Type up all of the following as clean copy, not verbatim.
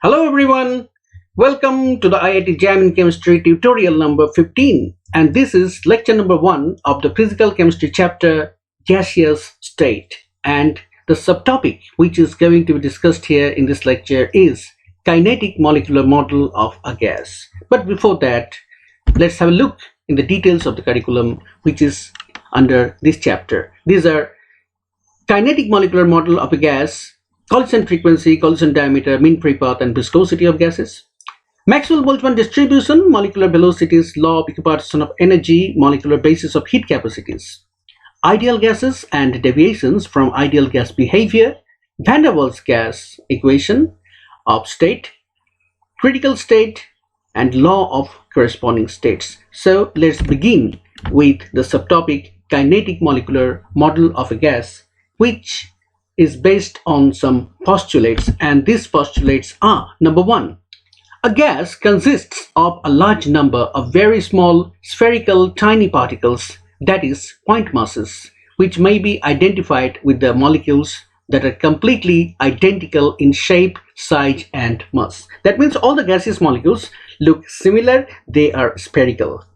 Hello everyone, welcome to the IIT-JAM in Chemistry tutorial number 15, and this is lecture number 1 of the Physical Chemistry chapter Gaseous State, and the subtopic which is going to be discussed here in this lecture is Kinetic Molecular Model of a Gas. But before that, let's have a look in the details of the curriculum which is under this chapter. These are Kinetic Molecular Model of a Gas, collision frequency, collision diameter, mean free path, and viscosity of gases. Maxwell-Boltzmann distribution, molecular velocities, law of equipartition of energy, molecular basis of heat capacities. Ideal gases and deviations from ideal gas behavior, Van der Waals gas equation of state, critical state, and law of corresponding states. So let's begin with the subtopic Kinetic Molecular Model of a Gas, which is based on some postulates, and these postulates are: number 1, a gas consists of a large number of very small spherical tiny particles, that is point masses, which may be identified with the molecules that are completely identical in shape, size, and mass. That means all the gaseous molecules look similar, they are spherical.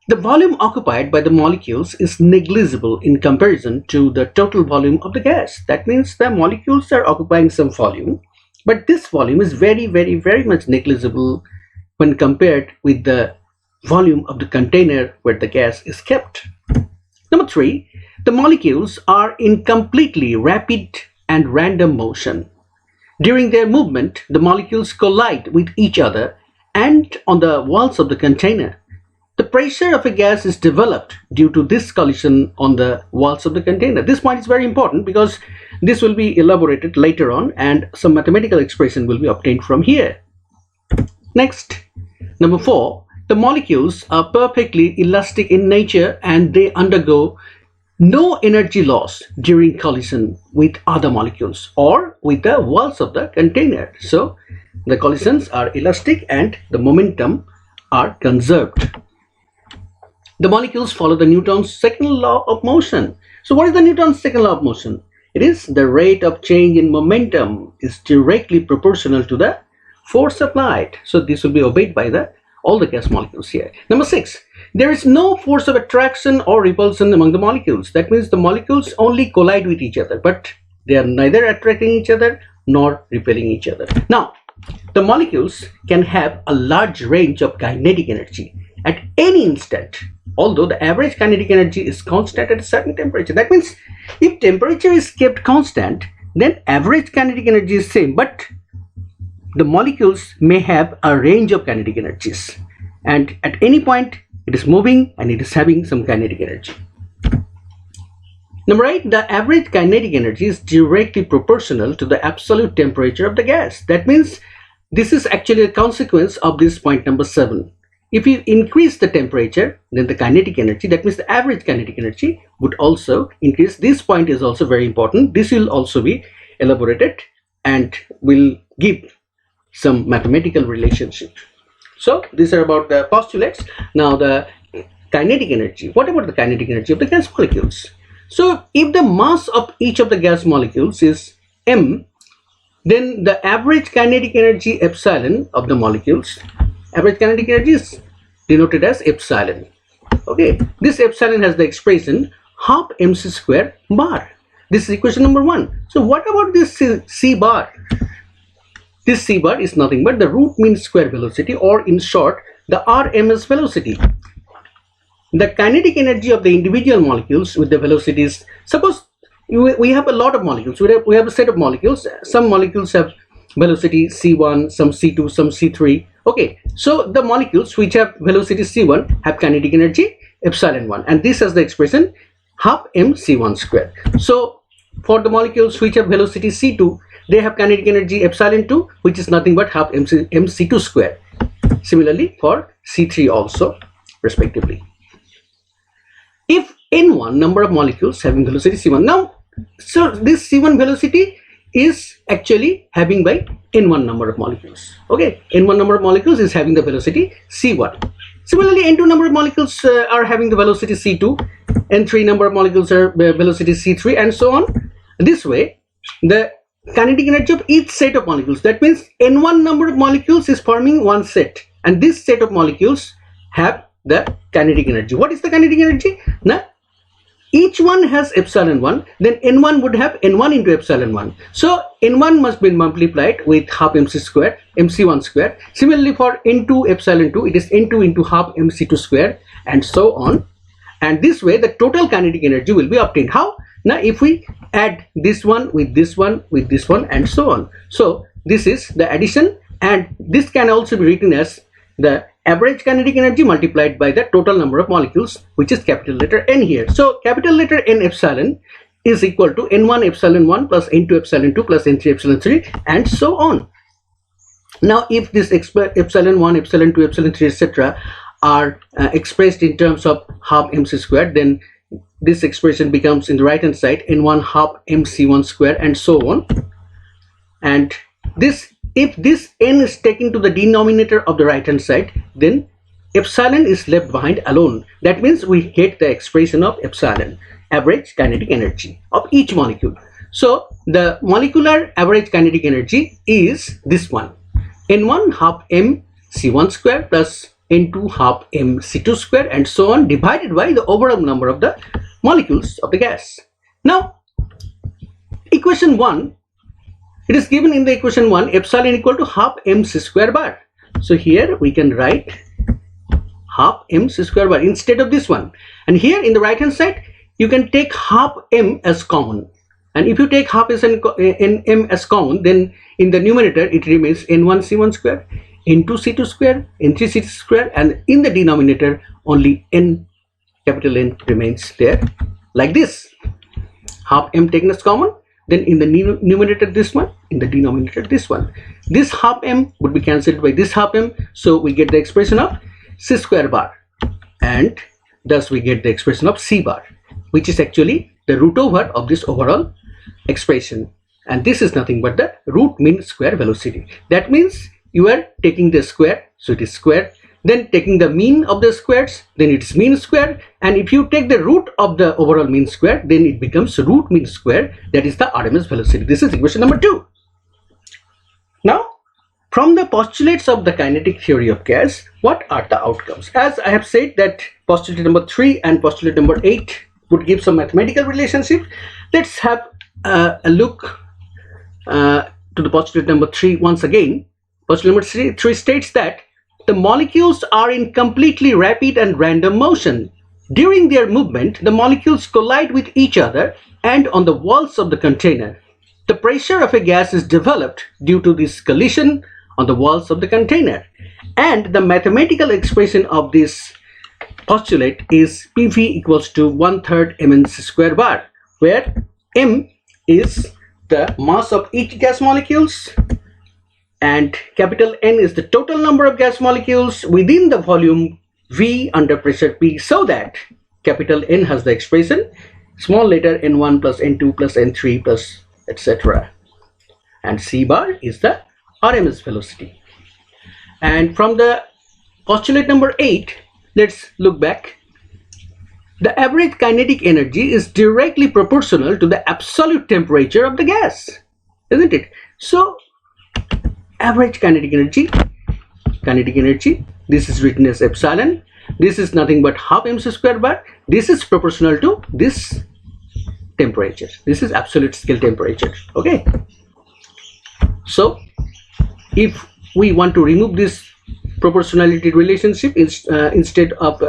The volume occupied by the molecules is negligible in comparison to the total volume of the gas. That means the molecules are occupying some volume, but this volume is very much negligible when compared with the volume of the container where the gas is kept. Number 3, the molecules are in completely rapid and random motion. During their movement, the molecules collide with each other and on the walls of the container. The pressure of a gas is developed due to this collision on the walls of the container. This point is very important because this will be elaborated later on and some mathematical expression will be obtained from here. Next, number 4, the molecules are perfectly elastic in nature and they undergo no energy loss during collision with other molecules or with the walls of the container. So the collisions are elastic and the momentum are conserved. The molecules follow the Newton's second law of motion. So what is the Newton's second law of motion? It is the rate of change in momentum is directly proportional to the force applied. So this will be obeyed by all the gas molecules here. Number 6, there is no force of attraction or repulsion among the molecules. That means the molecules only collide with each other, but they are neither attracting each other nor repelling each other. Now, the molecules can have a large range of kinetic energy at any instant, although the average kinetic energy is constant at a certain temperature. That means if temperature is kept constant, then average kinetic energy is same, but the molecules may have a range of kinetic energies, and at any point it is moving and it is having some kinetic energy. Number 8, the average kinetic energy is directly proportional to the absolute temperature of the gas. That means this is actually a consequence of this point number 7. If you increase the temperature, then the kinetic energy, that means the average kinetic energy, would also increase. This point is also very important. This will also be elaborated and will give some mathematical relationship. So these are about the postulates. Now the kinetic energy. What about the kinetic energy of the gas molecules? So if the mass of each of the gas molecules is m, then the average kinetic energy epsilon of the molecules, average kinetic energy is denoted as epsilon. Okay, this epsilon has the expression half mc square bar. This is equation number 1. So what about this c bar? This c bar is nothing but the root mean square velocity, or in short, the RMS velocity. The kinetic energy of the individual molecules with the velocities. Suppose we have a lot of molecules. We have a set of molecules. Some molecules have velocity c1, some c2, some c3. Okay, so the molecules which have velocity c1 have kinetic energy epsilon 1, and this has the expression half mc1 square. So for the molecules which have velocity c2, they have kinetic energy epsilon 2, which is nothing but half mc2 square. Similarly for c3 also, respectively. If n1 number of molecules having velocity c1, now so this c1 velocity is actually having by n1 number of molecules. Okay, n1 number of molecules is having the velocity c1. Similarly, n2 number of molecules are having the velocity c2, n3 number of molecules are velocity c3, and so on. This way, the kinetic energy of each set of molecules. That means n1 number of molecules is forming one set, and this set of molecules have the kinetic energy. What is the kinetic energy? Now, each one has epsilon 1, then n1 would have n1 into epsilon 1. So n1 must be multiplied with half mc square, mc1 square. Similarly for n2 epsilon 2, it is n2 into half mc2 square, and so on. And this way the total kinetic energy will be obtained. How? Now if we add this one with this one with this one and so on. So this is the addition, and this can also be written as the average kinetic energy multiplied by the total number of molecules, which is capital letter N here. So capital letter N epsilon is equal to n1 epsilon 1 plus n2 epsilon 2 plus n3 epsilon 3 and so on. Now if this epsilon 1, epsilon 2, epsilon 3 etc. are expressed in terms of half mc squared, then this expression becomes in the right hand side n1 half mc1 square and so on. And this, if this n is taken to the denominator of the right hand side, then epsilon is left behind alone. That means we get the expression of epsilon, average kinetic energy of each molecule. So the molecular average kinetic energy is this one, n1 half mc1 square plus n2 half mc2 square and so on, divided by the overall number of the molecules of the gas. Now equation 1, it is given in the equation 1 epsilon equal to half mc square bar. So here we can write half mc square bar instead of this one, and here in the right hand side you can take half m as common, and if you take half m as common, then in the numerator it remains n1 c1 square, n2 c2 square, n3 c2 square, and in the denominator only n, capital N, remains there, like this. Half m taken as common, then in the numerator this one, in the denominator this one. This half m would be cancelled by this half m, so we get the expression of c square bar, and thus we get the expression of c bar, which is actually the root over of this overall expression, and this is nothing but the root mean square velocity. That means you are taking the square, so it is square, then taking the mean of the squares, then it is mean square, and if you take the root of the overall mean square, then it becomes root mean square, that is the RMS velocity. This is equation number 2. Now from the postulates of the kinetic theory of gas, what are the outcomes? As I have said that postulate number 3 and postulate number 8 would give some mathematical relationship. Let's have a look to the postulate number 3 once again. Postulate number 3 states that the molecules are in completely rapid and random motion. During their movement, the molecules collide with each other and on the walls of the container. The pressure of a gas is developed due to this collision on the walls of the container. And the mathematical expression of this postulate is PV equals to 1/3 mc square bar, where m is the mass of each gas molecules, and capital N is the total number of gas molecules within the volume V under pressure P, so that capital N has the expression small letter n1 plus n2 plus n3 plus etc. And C bar is the RMS velocity. And from the postulate number 8, let's look back. The average kinetic energy is directly proportional to the absolute temperature of the gas, isn't it? So average kinetic energy, this is written as epsilon. This is nothing but half mc square bar. This is proportional to this temperature. This is absolute scale temperature. Okay. So if we want to remove this proportionality relationship instead of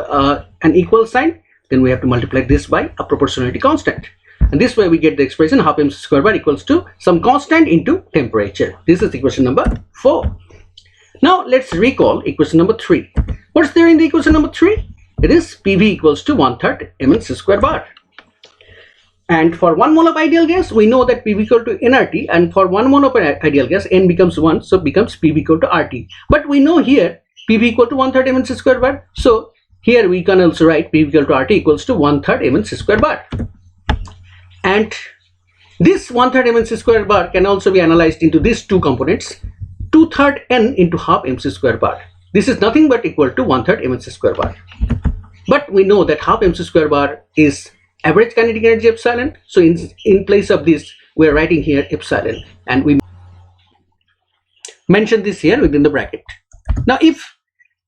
an equal sign, then we have to multiply this by a proportionality constant. And this way we get the expression half mc square bar equals to some constant into temperature. This is equation number 4. Now let's recall equation number 3. What's there in the equation number 3? It is PV equals to 1/3 mc square bar. And for 1 mole of ideal gas, we know that PV equal to nRT, and for 1 mole of ideal gas, N becomes 1, so becomes PV equal to RT. But we know here PV equal to 1/3 mc square bar, so here we can also write PV equal to RT equals to 1/3 mc square bar. And this 1/3 mc square bar can also be analyzed into these two components, 2/3 n into half mc square bar. This is nothing but equal to 1/3 mc square bar. But we know that half mc square bar is average kinetic energy epsilon, so in place of this we are writing here epsilon. and we mention this here within the bracket. Now if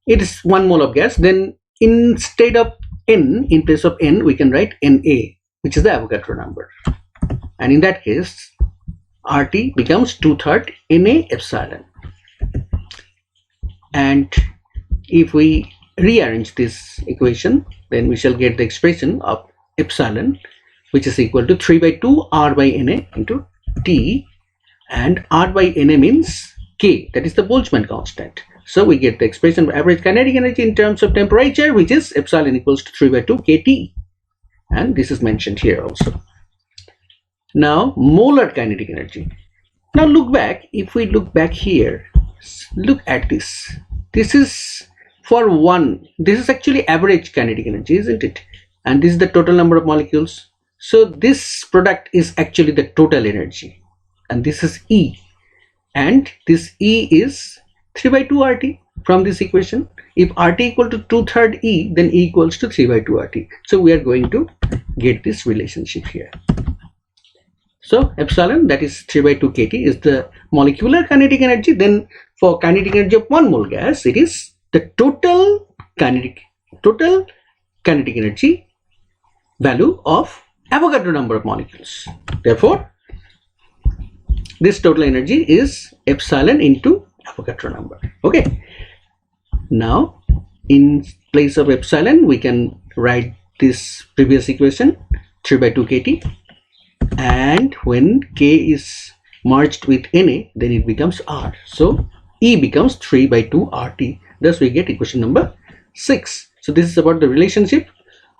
it is 1 mole of gas, then instead of n, in place of n, we can write Na, which is the Avogadro number, and in that case RT becomes 2/3 Na epsilon. And if we rearrange this equation, then we shall get the expression of epsilon, which is equal to 3/2 R by Na into T, and R by Na means K, that is the Boltzmann constant. So we get the expression of average kinetic energy in terms of temperature, which is epsilon equals to 3/2 kT, and this is mentioned here also. Now molar kinetic energy. Now look back, if we look back here, look at this. This is for one, this is actually average kinetic energy, isn't it? And this is the total number of molecules. So this product is actually the total energy, and this is E, and this E is 3/2 RT from this equation. If RT equal to 2/3 E, then E equals to 3/2 RT. So we are going to get this relationship here. So epsilon, that is 3/2 kT, is the molecular kinetic energy. Then for kinetic energy of 1 mole gas, it is the total kinetic energy value of Avogadro number of molecules. Therefore this total energy is epsilon into Avogadro number. Okay, now in place of epsilon we can write this previous equation, 3/2 kT, and when K is merged with Na, then it becomes R, so E becomes 3/2 RT. Thus we get equation number 6. So this is about the relationship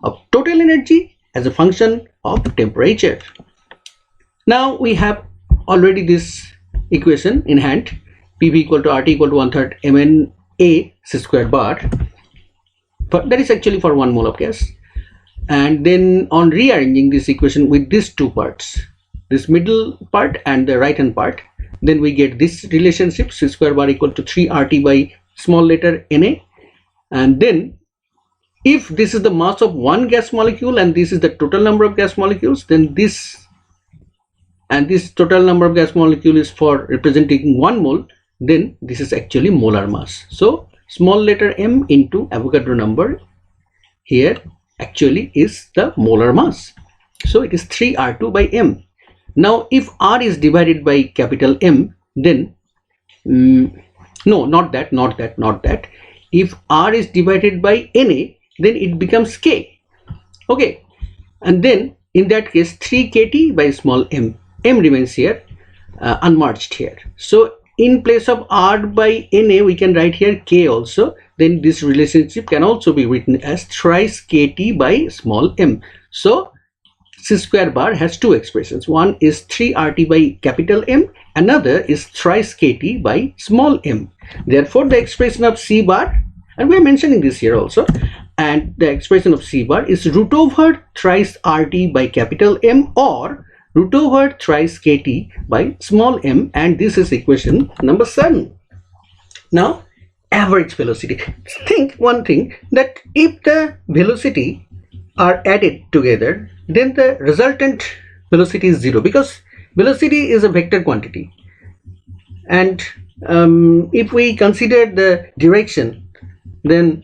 of total energy as a function of temperature. Now we have already this equation in hand, PV equal to RT equal to 1/3 mNA c square bar, but that is actually for 1 mole of gas. And then on rearranging this equation with these two parts, this middle part and the right hand part, then we get this relationship, c square bar equal to 3 RT by small letter Na. And then if this is the mass of one gas molecule and this is the total number of gas molecules, then this and this total number of gas molecule is for representing 1 mole, then this is actually molar mass. So small letter m into Avogadro number here actually is the molar mass. So it is 3R2 by m. Now if R is divided by capital M, then no, not that. If R is divided by Na, then it becomes K. Okay, and then in that case 3 kT by small m. M remains here unmerged here. So in place of R by Na, we can write here K also. Then this relationship can also be written as thrice kT by small m. So c square bar has two expressions. One is 3RT by capital M, another is thrice kT by small m. Therefore the expression of C bar, and we are mentioning this here also, and the expression of C bar is root over thrice RT by capital M or root over thrice kT by small m, and this is equation number 7. Now average velocity. Think one thing, that if the velocity are added together, then the resultant velocity is 0, because velocity is a vector quantity. And if we consider the direction, then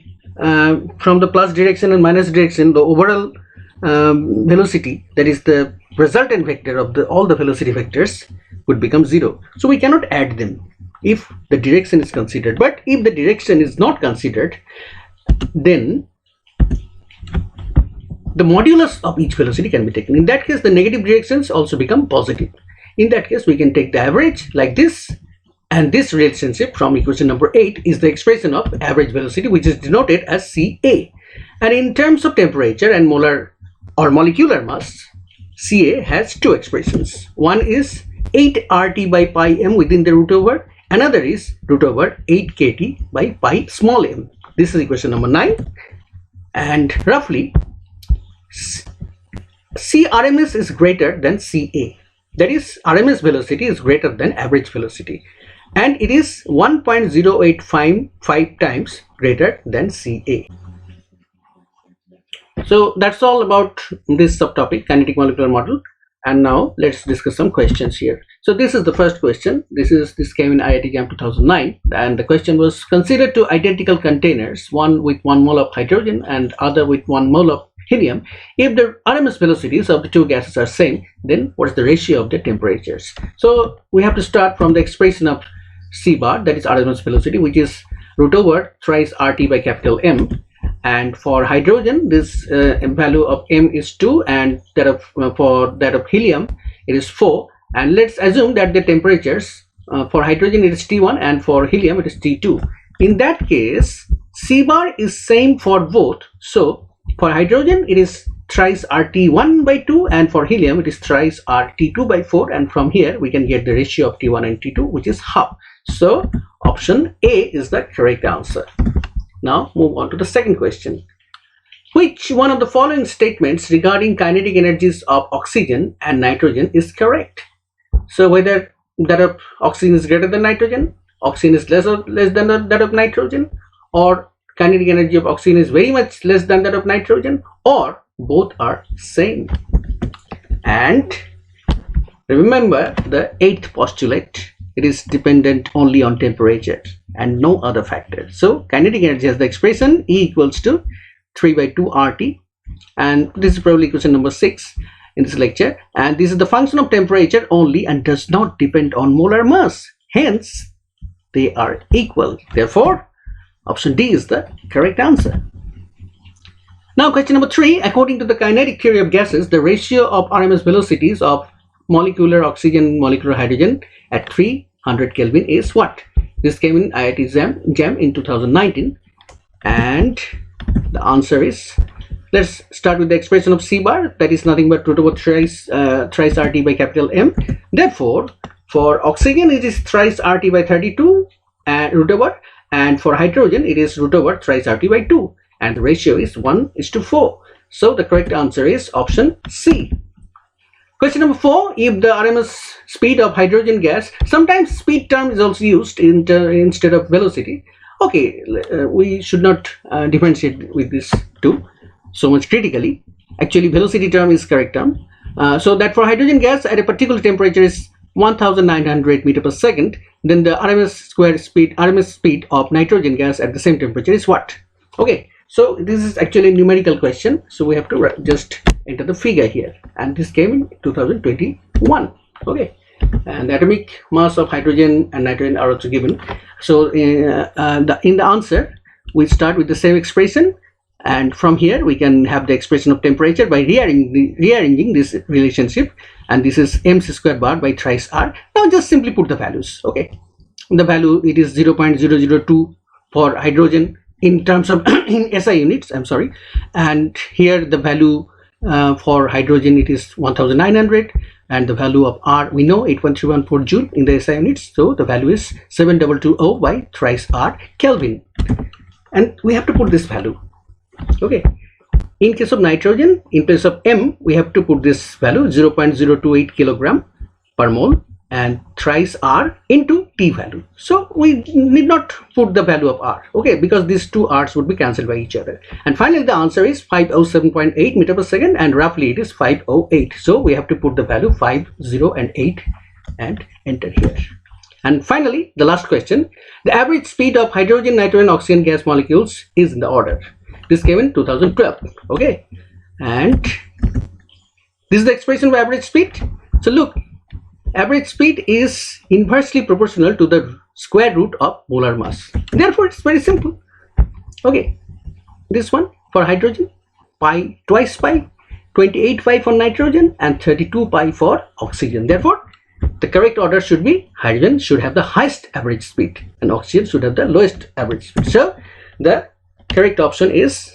from the plus direction and minus direction, the overall velocity, that is the resultant vector of all the velocity vectors, would become 0. So we cannot add them if the direction is considered. But if the direction is not considered, then the modulus of each velocity can be taken. In that case, the negative directions also become positive. In that case, we can take the average like this, and this relationship from equation number 8 is the expression of average velocity, which is denoted as Ca. And in terms of temperature and molar or molecular mass, Ca has two expressions. One is 8 RT by pi m within the root over, another is root over 8 kT by pi small m. This is equation number 9, and roughly Crms is greater than Ca. That is, RMS velocity is greater than average velocity, and it is 1.0855 times greater than Ca. So that's all about this subtopic, kinetic molecular model. And now let's discuss some questions here. So this is the first question. This came in IIT-JAM 2009, and the question was: consider two identical containers, one with 1 mole of hydrogen and other with 1 mole of helium. If the RMS velocities of the two gases are same, then what is the ratio of their temperatures? So we have to start from the expression of C bar, that is RMS velocity, which is root over thrice RT by capital M. And for hydrogen, this value of M is 2, and that of for that of helium it is 4. And let's assume that the temperatures for hydrogen it is T1 and for helium it is T2. In that case, C bar is same for both. So for hydrogen it is thrice RT1 by 2, and for helium it is thrice RT2 by 4. And from here we can get the ratio of T1 and T2, which is half. So option A is the correct answer. Now move on to the second question. Which one of the following statements regarding kinetic energies of oxygen and nitrogen is correct? So whether that of oxygen is greater than nitrogen, oxygen is less than that of nitrogen, or kinetic energy of oxygen is very much less than that of nitrogen, or both are same. And remember the 8th postulate, it is dependent only on temperature and no other factor. So kinetic energy has the expression E equals to 3 by 2 RT, and this is probably question number 6 in this lecture, and this is the function of temperature only and does not depend on molar mass, hence they are equal. Therefore option D is the correct answer. Now question number 3. According to the kinetic theory of gases, the ratio of RMS velocities of molecular oxygen, molecular hydrogen at 300 Kelvin is what? This came in IIT-JAM in 2019, and the answer is, let's start with the expression of C bar, that is nothing but root over thrice RT by capital M. Therefore for oxygen it is thrice RT by 32 and root over, and for hydrogen it is root over thrice RT by 2, and the ratio is 1:4. So the correct answer is option C. Question number 4. If the RMS speed of hydrogen gas, sometimes speed term is also used instead of velocity. Okay, we should not differentiate with this too so much critically. Actually velocity term is correct term. So that for hydrogen gas at a particular temperature is 1900 meter per second, then the RMS speed of nitrogen gas at the same temperature is what? Okay, so this is actually a numerical question, so we have to just enter the figure here, and this came in 2021. Okay, and the atomic mass of hydrogen and nitrogen are also given. So in the answer we start with the same expression, and from here we can have the expression of temperature by rearranging this relationship, and this is mc square bar by thrice r. Now just simply put the values. Okay, the value it is 0.002 for hydrogen in terms of in SI units, I'm sorry, and here the value for hydrogen it is 1900, and the value of R we know 8.314 joule in the SI units, so the value is 7220 by thrice R Kelvin, and we have to put this value. Okay, in case of nitrogen, in place of M we have to put this value 0.028 kilogram per mole and thrice R into T value. So we need not put the value of R, okay, because these two R's would be cancelled by each other. And finally the answer is 507.8 meter per second, and roughly it is 508. So we have to put the value 50 and 8 and enter here. And finally the last question. The average speed of hydrogen, nitrogen, oxygen gas molecules is in the order. This came in 2012. Okay, and this is the expression of average speed. So look, average speed is inversely proportional to the square root of molar mass. Therefore it's very simple. Okay, this one for hydrogen, pi twice pi, 28 pi for nitrogen, and 32 pi for oxygen. Therefore the correct order should be hydrogen should have the highest average speed and oxygen should have the lowest average speed. So the correct option is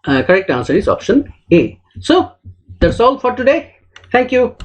correct answer is option A. So that's all for today. Thank you.